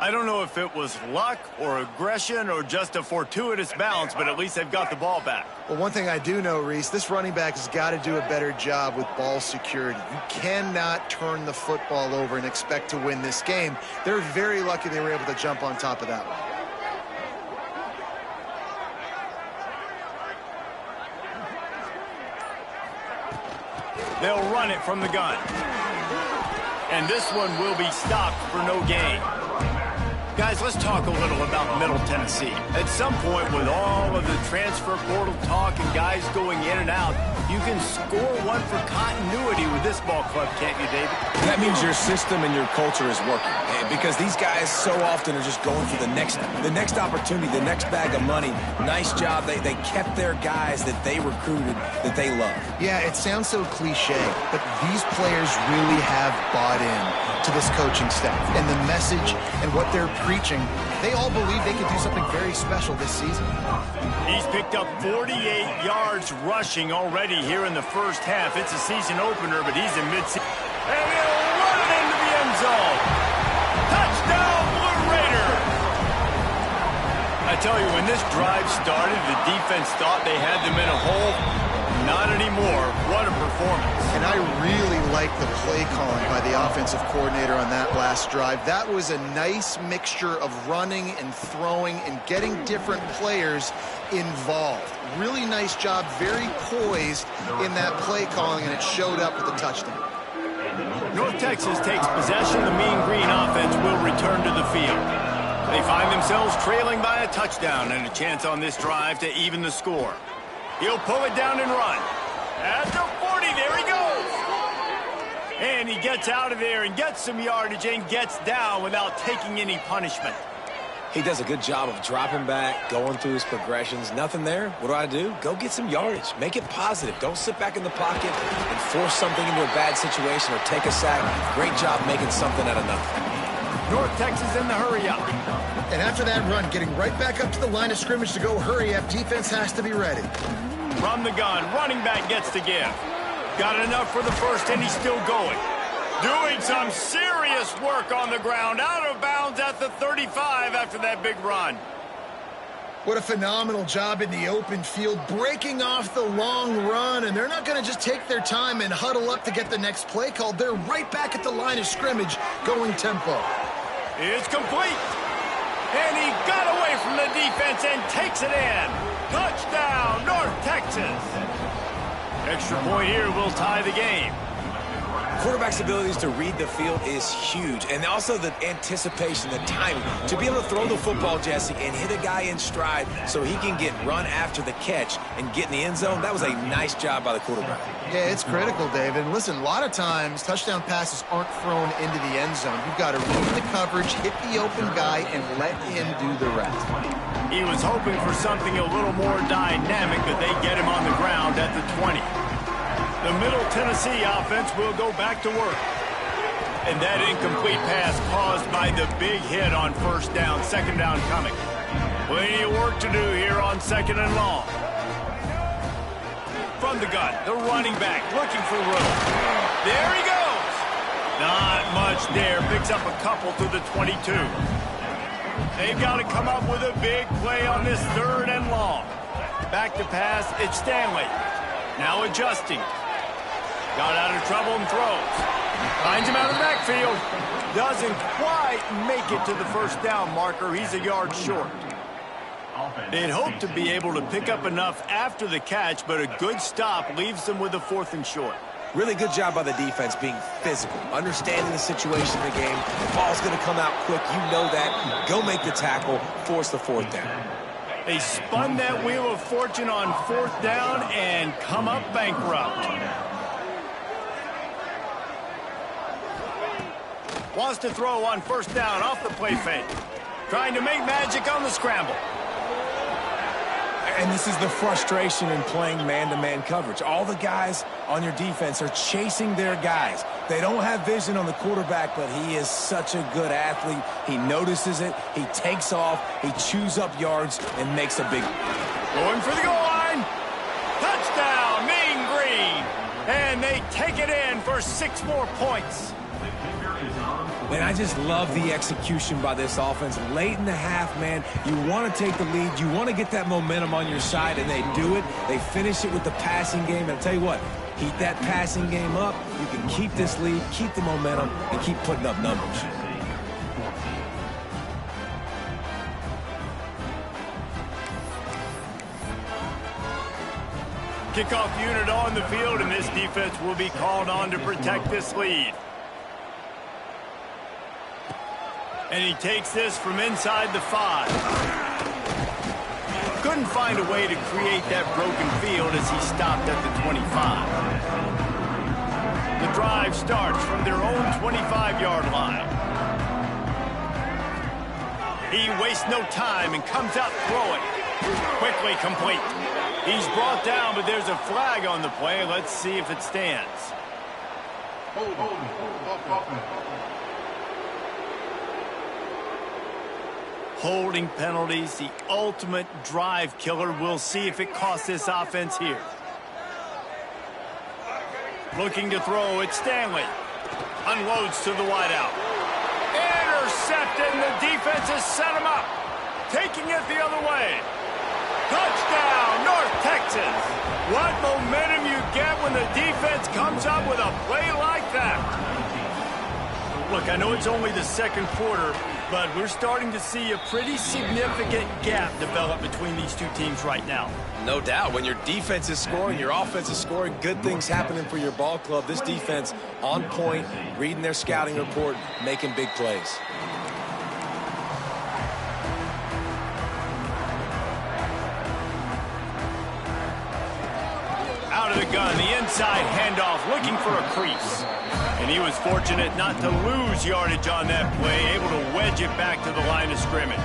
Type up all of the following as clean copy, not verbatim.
I don't know if it was luck or aggression or just a fortuitous bounce, but at least they've got the ball back. Well, one thing I do know, Reese, this running back has got to do a better job with ball security. You cannot turn the football over and expect to win this game. They're very lucky they were able to jump on top of that one. They'll run it from the gun. And this one will be stopped for no gain. Guys, let's talk a little about Middle Tennessee. At some point, with all of the transfer portal talk and guys going in and out, you can score one for continuity with this ball club, can't you, David? That means your system and your culture is working. Because these guys so often are just going for the next opportunity, the next bag of money. Nice job. They kept their guys that they recruited, that they love. Yeah, it sounds so cliche, but these players really have bought in to this coaching staff and the message and what they're preaching. They all believe they can do something very special this season. He's picked up 48 yards rushing already here in the first half. It's a season opener, but he's in mid-season. And he'll run it into the end zone. Touchdown, Blue Raider! I tell you, when this drive started, the defense thought they had them in a hole. Not anymore. What a performance. And I really like the play calling by the offensive coordinator on that last drive. That was a nice mixture of running and throwing and getting different players involved. Really nice job, very poised in that play calling, and it showed up with a touchdown. North Texas takes possession. The Mean Green offense will return to the field. They find themselves trailing by a touchdown and a chance on this drive to even the score. He'll pull it down and run. At the 40, there he goes. And he gets out of there and gets some yardage and gets down without taking any punishment. He does a good job of dropping back, going through his progressions. Nothing there. What do? Go get some yardage. Make it positive. Don't sit back in the pocket and force something into a bad situation or take a sack. Great job making something out of nothing. North Texas in the hurry-up. And after that run, getting right back up to the line of scrimmage to go hurry-up, defense has to be ready. From the gun, running back gets to give. Got enough for the first, and he's still going. Doing some serious work on the ground, out of bounds at the 35 after that big run. What a phenomenal job in the open field, breaking off the long run, and they're not going to just take their time and huddle up to get the next play called. They're right back at the line of scrimmage, going tempo. It's complete. And he got away from the defense and takes it in. Touchdown, North Texas. Extra point here will tie the game. Quarterback's abilities to read the field is huge, and also the anticipation, the timing. To be able to throw the football, Jesse, and hit a guy in stride so he can get run after the catch and get in the end zone, that was a nice job by the quarterback. Yeah, it's critical, David. And listen, a lot of times touchdown passes aren't thrown into the end zone. You've got to read the coverage, hit the open guy, and let him do the rest. He was hoping for something a little more dynamic, but they get him on the ground at the 20. The Middle Tennessee offense will go back to work. And that incomplete pass caused by the big hit on first down, second down coming. Plenty of work to do here on second and long. From the gun, the running back looking for room. There he goes. Not much there. Picks up a couple to the 22. They've got to come up with a big play on this third and long. Back to pass, it's Stanley. Now adjusting. Got out of trouble and throws. Finds him out of the backfield. Doesn't quite make it to the first down marker. He's a yard short. They'd hoped to be able to pick up enough after the catch, but a good stop leaves them with a 4th and short. Really good job by the defense being physical, understanding the situation of the game. The ball's going to come out quick. You know that. Go make the tackle, force the 4th down. They spun that wheel of fortune on 4th down and come up bankrupt. Wants to throw on first down off the play fake. Trying to make magic on the scramble. And this is the frustration in playing man-to-man coverage. All the guys on your defense are chasing their guys. They don't have vision on the quarterback, but he is such a good athlete. He notices it. He takes off. He chews up yards and makes a big... Going for the goal line. Touchdown, Mean Green. And they take it in for 6 more points. Man, I just love the execution by this offense. Late in the half, man, you want to take the lead. You want to get that momentum on your side, and they do it. They finish it with the passing game. And I'll tell you what, heat that passing game up. You can keep this lead, keep the momentum, and keep putting up numbers. Kickoff unit on the field, and this defense will be called on to protect this lead. And he takes this from inside the 5. Couldn't find a way to create that broken field as he stopped at the 25. The drive starts from their own 25-yard line. He wastes no time and comes out throwing. Quickly complete. He's brought down, but there's a flag on the play. Let's see if it stands. Holding penalties, the ultimate drive killer. We'll see if it costs this offense here. Looking to throw, it's Stanley. Unloads to the wideout. Intercepted, and the defense has set him up. Taking it the other way. Touchdown, North Texas. What momentum you get when the defense comes up with a play like that. Look, I know it's only the second quarter, but we're starting to see a pretty significant gap develop between these two teams right now. No doubt. When your defense is scoring, your offense is scoring, good things happening for your ball club. This defense on point, reading their scouting report, making big plays. Out of the gun, the inside handoff, looking for a crease. And he was fortunate not to lose yardage on that play, able to wedge it back to the line of scrimmage.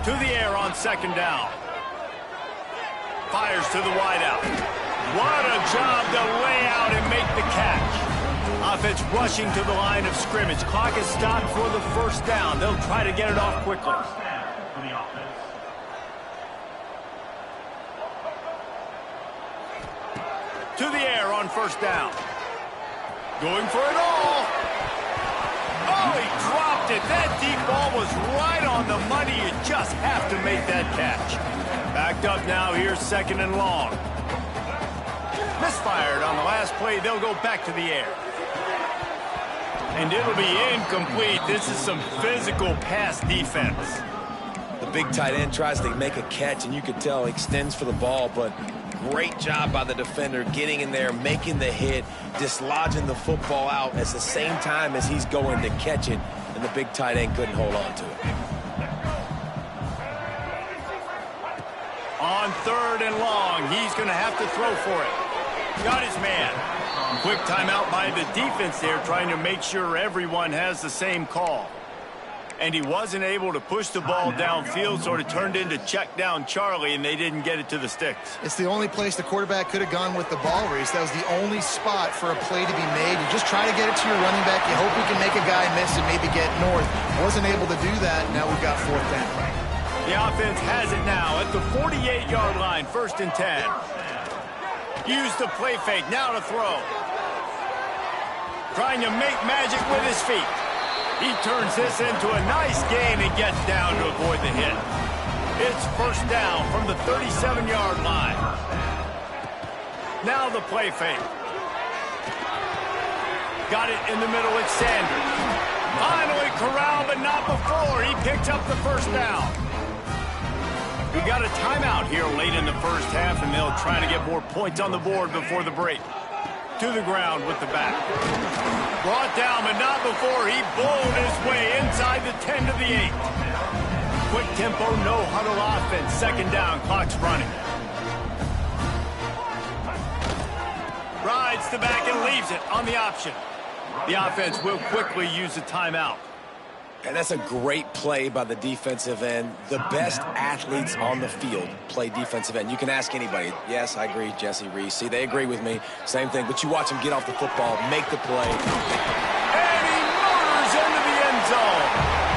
To the air on second down. Fires to the wideout. What a job to lay out and make the catch. Offense rushing to the line of scrimmage. Clock is stopped for the first down. They'll try to get it off quickly. To the air on first down. Going for it all. Oh, he dropped it. That deep ball was right on the money. You just have to make that catch. Backed up now. Here's second and long. Misfired on the last play. They'll go back to the air. And it'll be incomplete. This is some physical pass defense. The big tight end tries to make a catch, and you can tell he extends for the ball, but great job by the defender getting in there, making the hit, dislodging the football out at the same time as he's going to catch it, and the big tight end couldn't hold on to it. On third and long, he's going to have to throw for it. Got his man. Quick timeout by the defense there, trying to make sure everyone has the same call. And he wasn't able to push the ball downfield, sort of turned into check down Charlie, and they didn't get it to the sticks. It's the only place the quarterback could have gone with the ball, Reese. That was the only spot for a play to be made. You just try to get it to your running back. You hope you can make a guy miss and maybe get north. Wasn't able to do that. Now we've got fourth down. The offense has it now at the 48-yard line, 1st and 10. Use the play fake, now to throw. Trying to make magic with his feet. He turns this into a nice gain and gets down to avoid the hit. It's first down from the 37-yard line. Now the play fake. Got it in the middle with Sanders. Finally corralled, but not before. He picks up the first down. We got a timeout here late in the first half, and they'll try to get more points on the board before the break. To the ground with the back. Brought down, but not before he bowled his way inside the 10 to the 8. Quick tempo, no huddle offense. Second down, clock's running. Rides the back and leaves it on the option. The offense will quickly use a timeout. And that's a great play by the defensive end. The best athletes on the field play defensive end. You can ask anybody. Yes, I agree, Jesse, Reese. See, they agree with me. Same thing. But you watch them get off the football, make the play. And he motors into the end zone.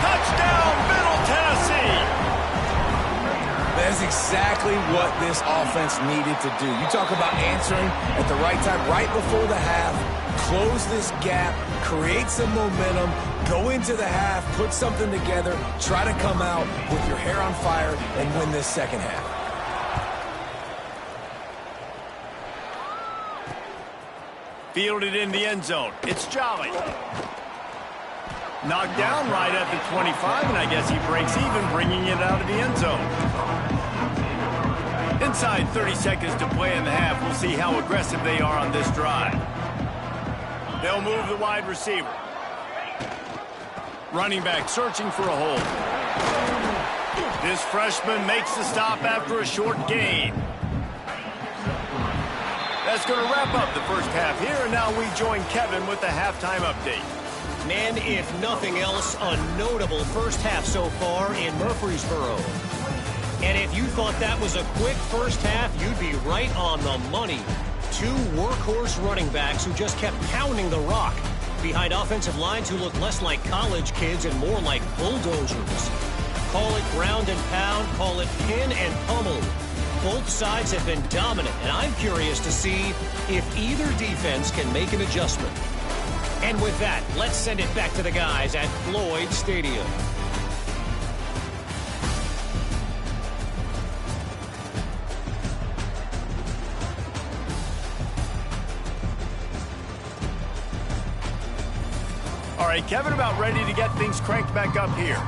Touchdown, Middle Tennessee. That's exactly what this offense needed to do. You talk about answering at the right time, right before the half. close this gap, create some momentum, go into the half, put something together, try to come out with your hair on fire and win this second half. Fielded in the end zone. It's Jolly. Knocked down right at the 25, and I guess he breaks even, bringing it out of the end zone. Inside 30 seconds to play in the half. We'll see how aggressive they are on this drive. They'll move the wide receiver. Running back searching for a hole. This freshman makes the stop after a short gain. That's going to wrap up the first half here, and now we join Kevin with the halftime update. Man, if nothing else, a notable first half so far in Murfreesboro. And if you thought that was a quick first half, you'd be right on the money. Two workhorse running backs who just kept pounding the rock behind offensive lines who look less like college kids and more like bulldozers. Call it ground and pound, call it pin and pummel. Both sides have been dominant, and I'm curious to see if either defense can make an adjustment. And with that, let's send it back to the guys at Floyd Stadium. All right, Kevin, about ready to get things cranked back up here.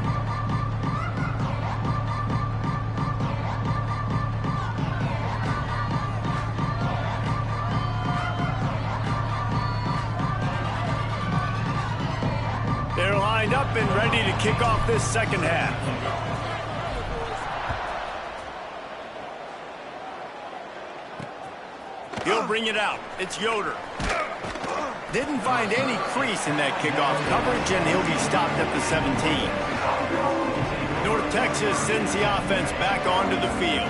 They're lined up and ready to kick off this second half. He'll bring it out. It's Yoder. Didn't find any crease in that kickoff coverage, and he'll be stopped at the 17. North Texas sends the offense back onto the field.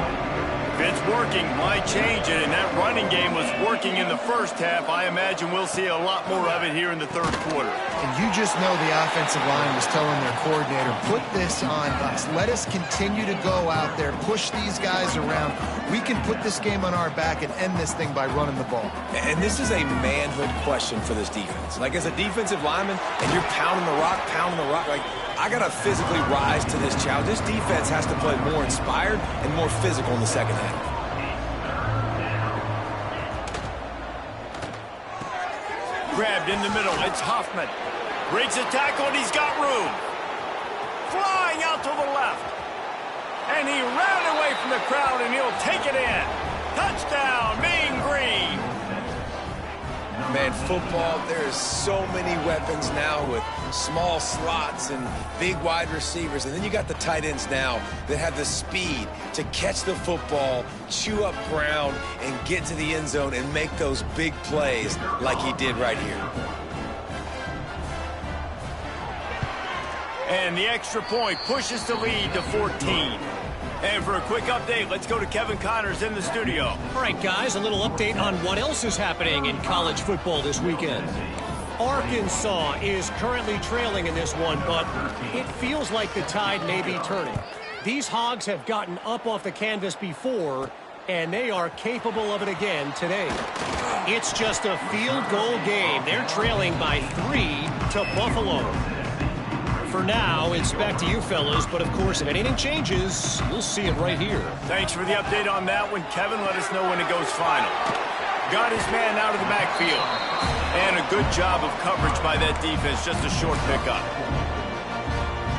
If it's working, might change it, and that running game was working in the first half. I imagine we'll see a lot more of it here in the third quarter. And you just know the offensive line was telling their coordinator, put this on us. Let us continue to go out there, push these guys around. We can put this game on our back and end this thing by running the ball. And this is a manhood question for this defense. Like, as a defensive lineman, and you're pounding the rock, like, I got to physically rise to this challenge. This defense has to play more inspired and more physical in the second half. Grabbed in the middle. It's Hoffman. Breaks a tackle, and he's got room. Flying out to the left. And he ran away from the crowd, and he'll take it in. Touchdown, Mean Green. Man, football, there's so many weapons now with small slots and big wide receivers. And then you got the tight ends now that have the speed to catch the football, chew up ground, and get to the end zone and make those big plays like he did right here. And the extra point pushes the lead to 14. And for a quick update, let's go to Kevin Connors in the studio. All right, guys, a little update on what else is happening in college football this weekend. Arkansas is currently trailing in this one, but it feels like the tide may be turning. These Hogs have gotten up off the canvas before, and they are capable of it again today. It's just a field goal game. They're trailing by 3 to Buffalo. For now, it's back to you fellas, but of course, if anything changes, we'll see it right here. Thanks for the update on that one, Kevin. Let us know when it goes final. Got his man out of the backfield. And a good job of coverage by that defense, just a short pickup.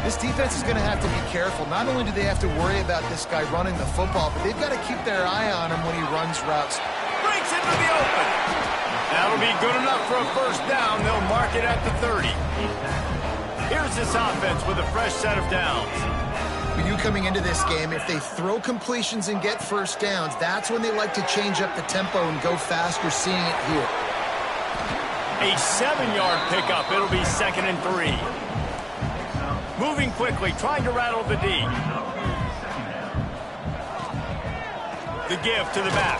This defense is going to have to be careful. Not only do they have to worry about this guy running the football, but they've got to keep their eye on him when he runs routes. Breaks into the open. That'll be good enough for a first down. They'll mark it at the 30. Here's this offense with a fresh set of downs. For you coming into this game, if they throw completions and get first downs, that's when they like to change up the tempo and go faster, seeing it here. A 7-yard pickup. It'll be 2nd and 3. Moving quickly, trying to rattle the D. The give to the back.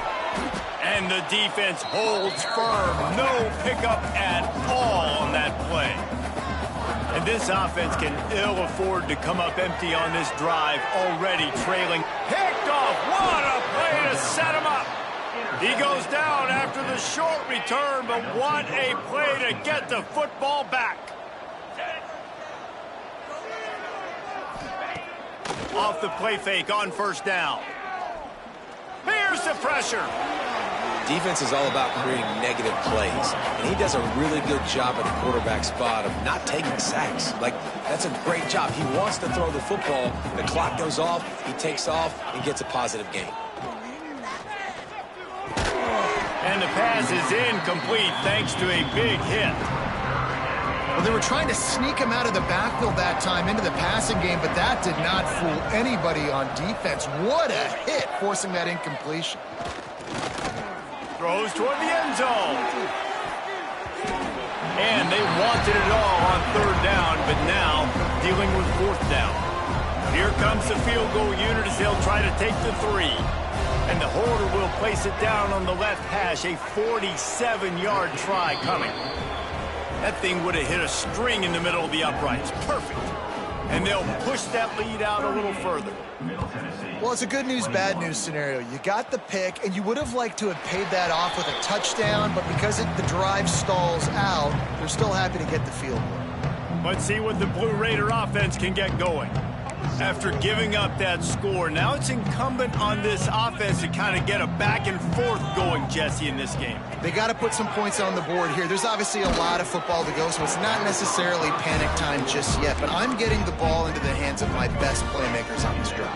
And the defense holds firm. No pickup at all on that play. And this offense can ill afford to come up empty on this drive, already trailing. Picked off. What a play to set him up. He goes down after the short return, but what a play to get the football back. Off the play fake on first down. Here's the pressure. Defense is all about creating negative plays, and he does a really good job at the quarterback spot of not taking sacks. Like, that's a great job. He wants to throw the football. The clock goes off, he takes off, and gets a positive gain. And the pass is incomplete thanks to a big hit. Well, they were trying to sneak him out of the backfield that time into the passing game, but that did not fool anybody on defense. What a hit, forcing that incompletion. Throws toward the end zone. And they wanted it all on third down, but now dealing with fourth down. Here comes the field goal unit as they'll try to take the 3. And the holder will place it down on the left hash, a 47-yard try coming. That thing would have hit a string in the middle of the uprights. Perfect. And they'll push that lead out a little further. Well, it's a good news, bad news scenario. You got the pick, and you would have liked to have paid that off with a touchdown, but because the drive stalls out, they're still happy to get the field goal. Let's see what the Blue Raider offense can get going. After giving up that score, now it's incumbent on this offense to kind of get a back and forth going, Jesse, in this game. They got to put some points on the board here. There's obviously a lot of football to go, so it's not necessarily panic time just yet, but I'm getting the ball into the hands of my best playmakers on this drive.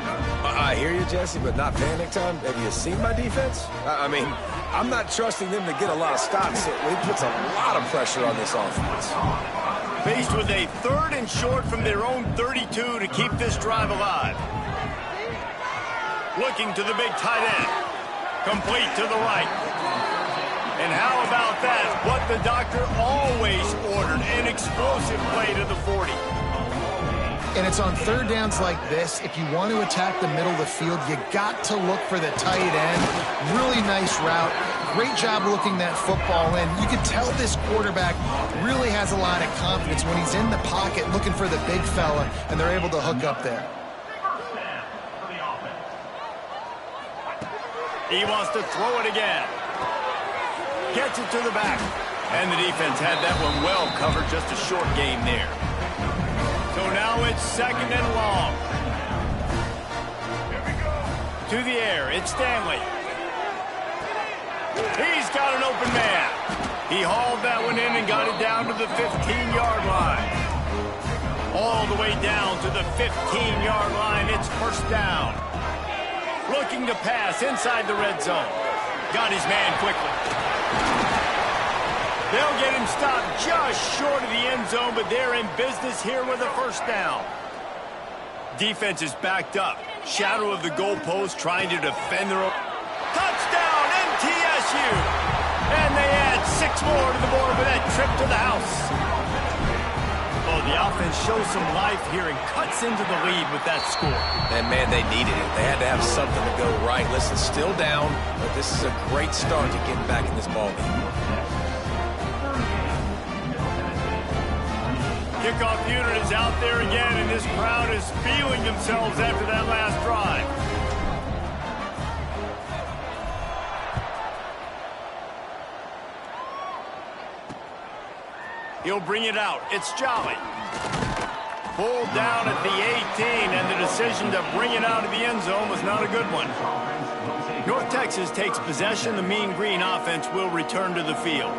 I hear you, Jesse, but not panic time. Have you seen my defense? I mean, I'm not trusting them to get a lot of stops, so it puts a lot of pressure on this offense. Faced with a 3rd and short from their own 32 to keep this drive alive. Looking to the big tight end. Complete to the right. And how about that? What the doctor always ordered, an explosive play to the 40. And it's on third downs like this. If you want to attack the middle of the field, you got to look for the tight end. Really nice route. Great job looking that football in. You can tell this quarterback really has a lot of confidence when he's in the pocket looking for the big fella, and they're able to hook up there. He wants to throw it again. Gets it to the back. And the defense had that one well covered, just a short gain there. So now it's 2nd and long. To the air, it's Stanley. He's got an open man. He hauled that one in and got it down to the 15-yard line. All the way down to the 15-yard line. It's first down. Looking to pass inside the red zone. Got his man quickly. They'll get him stopped just short of the end zone, but they're in business here with a first down. Defense is backed up. Shadow of the goalpost trying to defend their own. Touchdown, MTSU! And they add 6 more to the board with that trip to the house. Oh, the offense shows some life here and cuts into the lead with that score. And, man, they needed it. They had to have something to go right. Listen, still down, but this is a great start to getting back in this ballgame. Kickoff unit is out there again, and this crowd is feeling themselves after that last drive. He'll bring it out. It's Jolly. Pulled down at the 18, and the decision to bring it out of the end zone was not a good one. North Texas takes possession. The Mean Green offense will return to the field.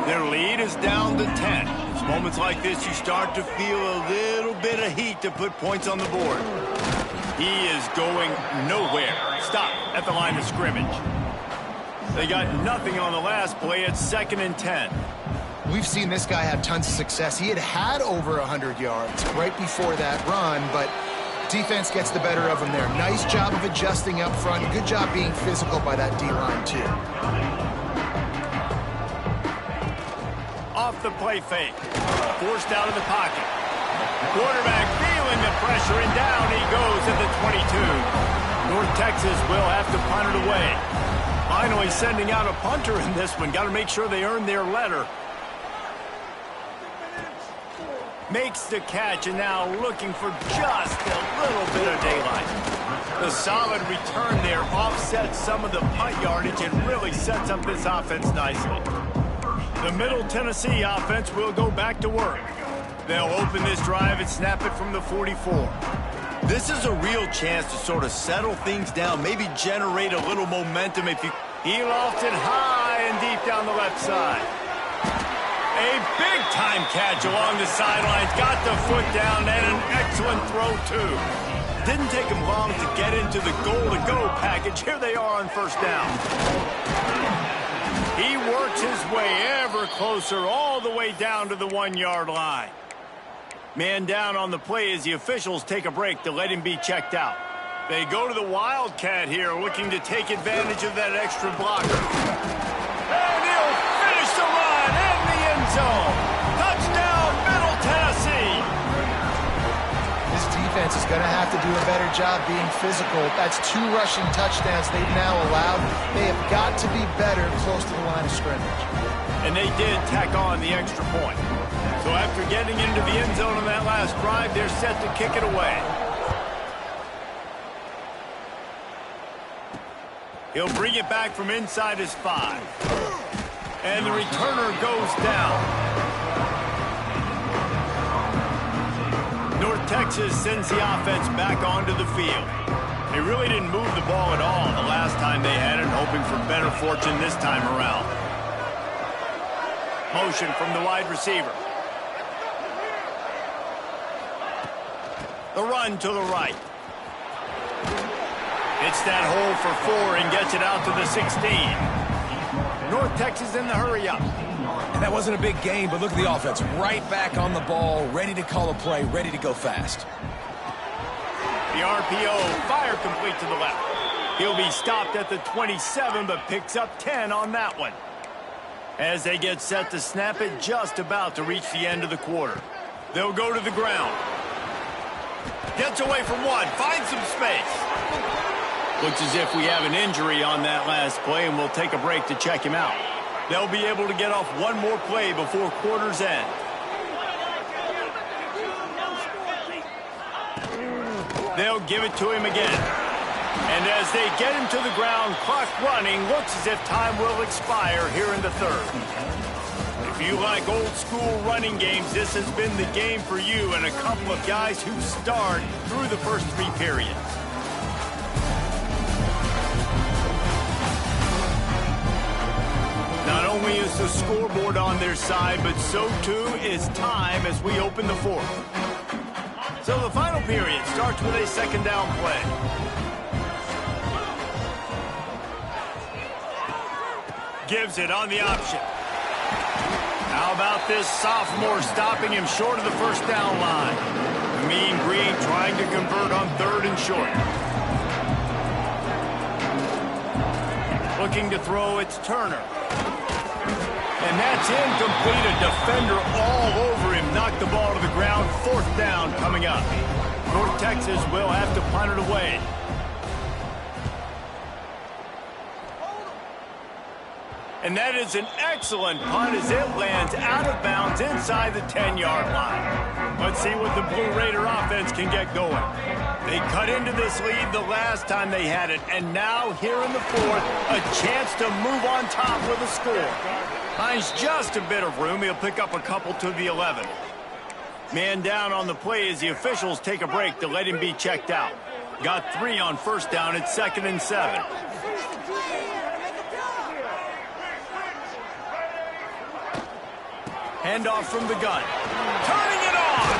Their lead is down to 10. It's moments like this you start to feel a little bit of heat to put points on the board. He is going nowhere. Stop at the line of scrimmage. They got nothing on the last play. It's 2nd and 10. We've seen this guy have tons of success. He had over 100 yards right before that run, but defense gets the better of him there. Nice job of adjusting up front. Good job being physical by that D-line, too. Off the play fake. Forced out of the pocket. Quarterback feeling the pressure, and down he goes at the 22. North Texas will have to punt it away. Finally sending out a punter in this one. Got to make sure they earn their letter. Makes the catch, and now looking for just a little bit of daylight. The solid return there offsets some of the punt yardage and really sets up this offense nicely. The Middle Tennessee offense will go back to work. They'll open this drive and snap it from the 44. This is a real chance to sort of settle things down, maybe generate a little momentum if you... He lofts it high and deep down the left side. A big-time catch along the sidelines. Got the foot down and an excellent throw, too. Didn't take him long to get into the goal-to-go package. Here they are on first down. He works his way ever closer all the way down to the 1-yard line. Man down on the play as the officials take a break to let him be checked out. They go to the Wildcat here, looking to take advantage of that extra blocker. And he'll finish the run in the end zone. Touchdown, Middle Tennessee. This defense is going to have to do a better job being physical. That's 2 rushing touchdowns they've now allowed. They have got to be better close to the line of scrimmage. And they did tack on the extra point. So after getting into the end zone on that last drive, they're set to kick it away. He'll bring it back from inside his 5. And the returner goes down. North Texas sends the offense back onto the field. They really didn't move the ball at all the last time they had it, hoping for better fortune this time around. Motion from the wide receiver. The run to the right. Hits that hole for 4 and gets it out to the 16. North Texas in the hurry-up. And that wasn't a big gain, but look at the offense. Right back on the ball, ready to call a play, ready to go fast. The RPO, fire complete to the left. He'll be stopped at the 27, but picks up 10 on that one. As they get set to snap it, just about to reach the end of the quarter. They'll go to the ground. Gets away from 1, finds some space. Looks as if we have an injury on that last play, and we'll take a break to check him out. They'll be able to get off one more play before quarter's end. They'll give it to him again. And as they get him to the ground, clock running, looks as if time will expire here in the 3rd. If you like old-school running games, this has been the game for you and a couple of guys who starred through the first 3 periods. Not only is the scoreboard on their side, but so too is time as we open the 4th. So the final period starts with a 2nd down play. Gives it on the option. How about this sophomore stopping him short of the first down line? Mean Green trying to convert on 3rd and short. Looking to throw, it's Turner. And that's incomplete. A defender all over him. Knocked the ball to the ground. 4th down coming up. North Texas will have to punt it away. And that is an excellent punt as it lands out of bounds inside the 10-yard line. Let's see what the Blue Raider offense can get going. They cut into this lead the last time they had it, and now here in the 4th, a chance to move on top with a score. Finds just a bit of room. He'll pick up a couple to the 11. Man down on the play as the officials take a break to let him be checked out. Got 3 on first down at 2nd and 7. Handoff from the gun. Turning it on!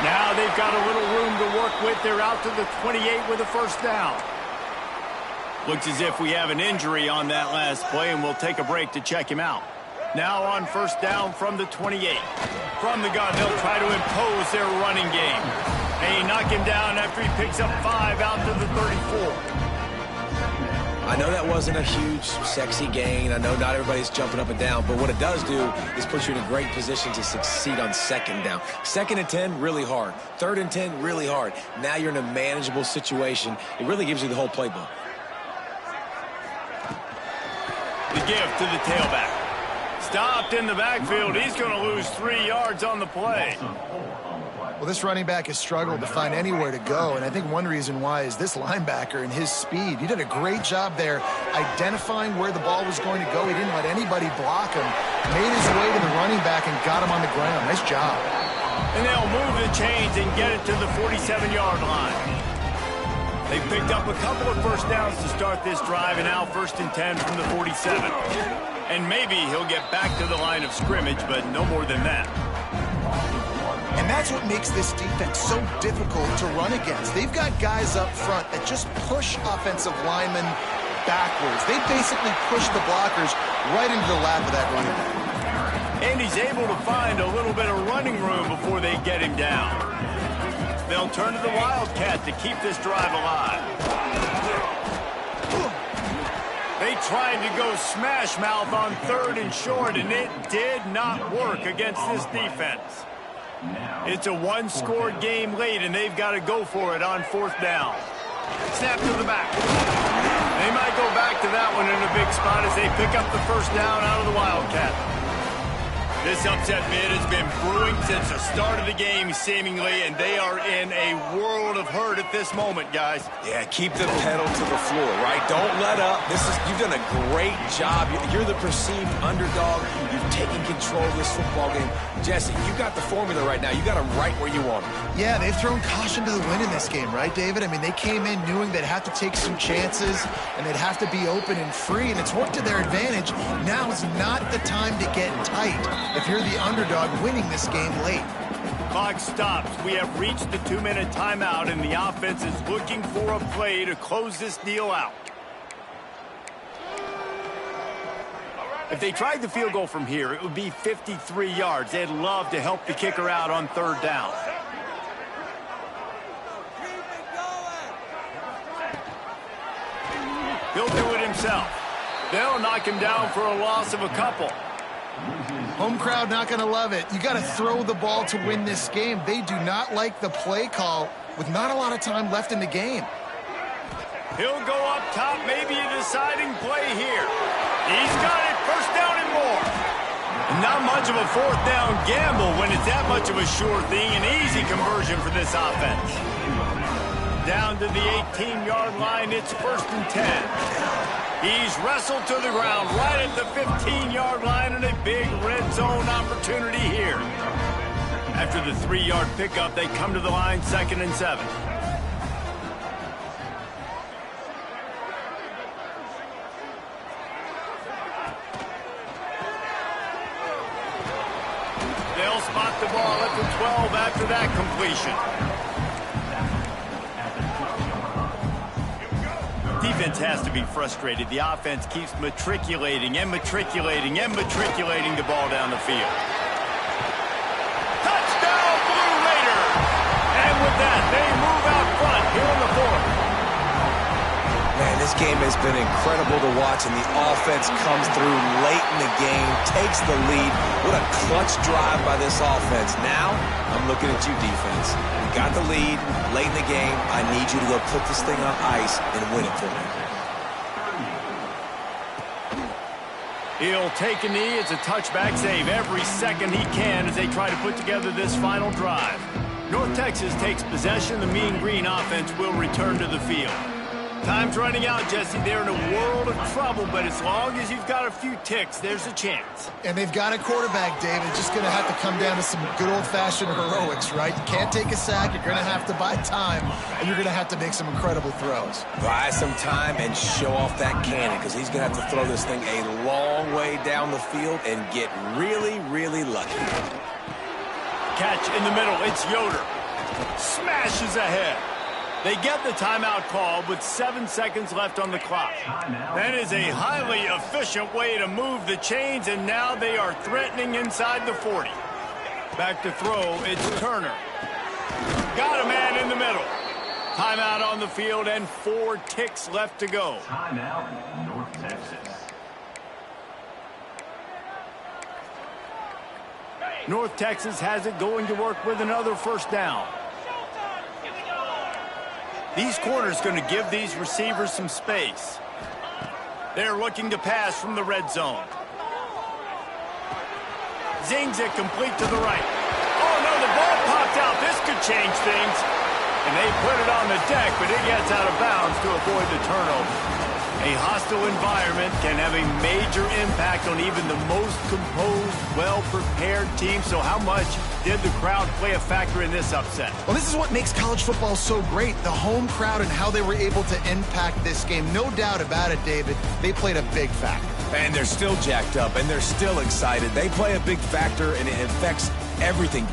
Now they've got a little room to work with. They're out to the 28 with a first down. Looks as if we have an injury on that last play, and we'll take a break to check him out. Now on first down from the 28. From the gun, they'll try to impose their running game. They knock him down after he picks up 5 out to the 34. I know that wasn't a huge, sexy gain. I know not everybody's jumping up and down, but what it does do is put you in a great position to succeed on 2nd down. 2nd and 10, really hard. 3rd and 10, really hard. Now you're in a manageable situation. It really gives you the whole playbook. The give to the tailback. Stopped in the backfield. He's going to lose 3 yards on the play. Well, this running back has struggled to find anywhere to go, and I think one reason why is this linebacker and his speed. He did a great job there identifying where the ball was going to go. He didn't let anybody block him, made his way to the running back and got him on the ground. Nice job. And they'll move the chains and get it to the 47-yard line. They picked up a couple of first downs to start this drive, and now 1st and 10 from the 47. And maybe he'll get back to the line of scrimmage, but no more than that. And that's what makes this defense so difficult to run against. They've got guys up front that just push offensive linemen backwards. They basically push the blockers right into the lap of that running back. And he's able to find a little bit of running room before they get him down. They'll turn to the Wildcat to keep this drive alive. They tried to go smash mouth on 3rd and short, and it did not work against this defense. It's a one-score game late, and they've got to go for it on 4th down. Snap to the back. They might go back to that one in a big spot as they pick up the 1st down out of the Wildcat. This upset bid has been brewing since the start of the game, seemingly, and they are in a world of hurt at this moment, guys. Yeah, keep the pedal to the floor, right? Don't let up. You've done a great job. You're the perceived underdog. You've taken control of this football game. Jesse, you got the formula right now. You got them right where you want them. Yeah, they've thrown caution to the wind in this game, right, David? I mean, they came in knowing they'd have to take some chances, and they'd have to be open and free, and it's worked to their advantage. Now is not the time to get tight if you're the underdog winning this game late. Clock stops. We have reached the 2-minute timeout, and the offense is looking for a play to close this deal out. If they tried the field goal from here, it would be 53 yards. They'd love to help the kicker out on 3rd down. He'll do it himself. They'll knock him down for a loss of a couple. Home crowd not going to love it. You got to throw the ball to win this game. They do not like the play call with not a lot of time left in the game. He'll go up top, maybe a deciding play here. He's got it, 1st down and more. Not much of a 4th down gamble when it's that much of a sure thing. An easy conversion for this offense. Down to the 18-yard line, it's 1st and 10. He's wrestled to the ground right at the 15-yard line, and a big red zone opportunity here. After the 3-yard pickup, they come to the line 2nd and 7. They'll spot the ball at the 12 after that completion. Defense has to be frustrated. The offense keeps matriculating and matriculating and matriculating the ball down the field. Touchdown, Blue Raiders! And with that, they move out front here in the 4th. Man, this game has been incredible to watch, and the offense comes through late in the game, takes the lead. What a clutch drive by this offense. Now, I'm looking at you, defense. You got the lead late in the game. I need you to go put this thing on ice and win it for me. He'll take a knee. It's a touchback save every second he can as they try to put together this final drive. North Texas takes possession. The Mean Green offense will return to the field. Time's running out, Jesse. They're in a world of trouble, but as long as you've got a few ticks, there's a chance. And they've got a quarterback, David. Just going to have to come down to some good old-fashioned heroics, right? You can't take a sack. You're going to have to buy time, and you're going to have to make some incredible throws. Buy some time and show off that cannon, because he's going to have to throw this thing a long way down the field and get really, really lucky. Catch in the middle. It's Yoder. Smashes ahead. They get the timeout call with 7 seconds left on the clock. That is a highly efficient way to move the chains, and now they are threatening inside the 40. Back to throw, it's Turner. Got a man in the middle. Timeout on the field and 4 ticks left to go. Timeout, North Texas. North Texas has it going to work with another 1st down. These corners going to give these receivers some space. They're looking to pass from the red zone. Zings it complete to the right. Oh, no, the ball popped gets out. This could change things. And they put it on the deck, but it gets out of bounds to avoid the turnover. A hostile environment can have a major impact on even the most composed, well-prepared team. So how much did the crowd play a factor in this upset? Well, this is what makes college football so great, the home crowd and how they were able to impact this game. No doubt about it, David. They played a big factor. And they're still jacked up, and they're still excited. They play a big factor, and it affects everything.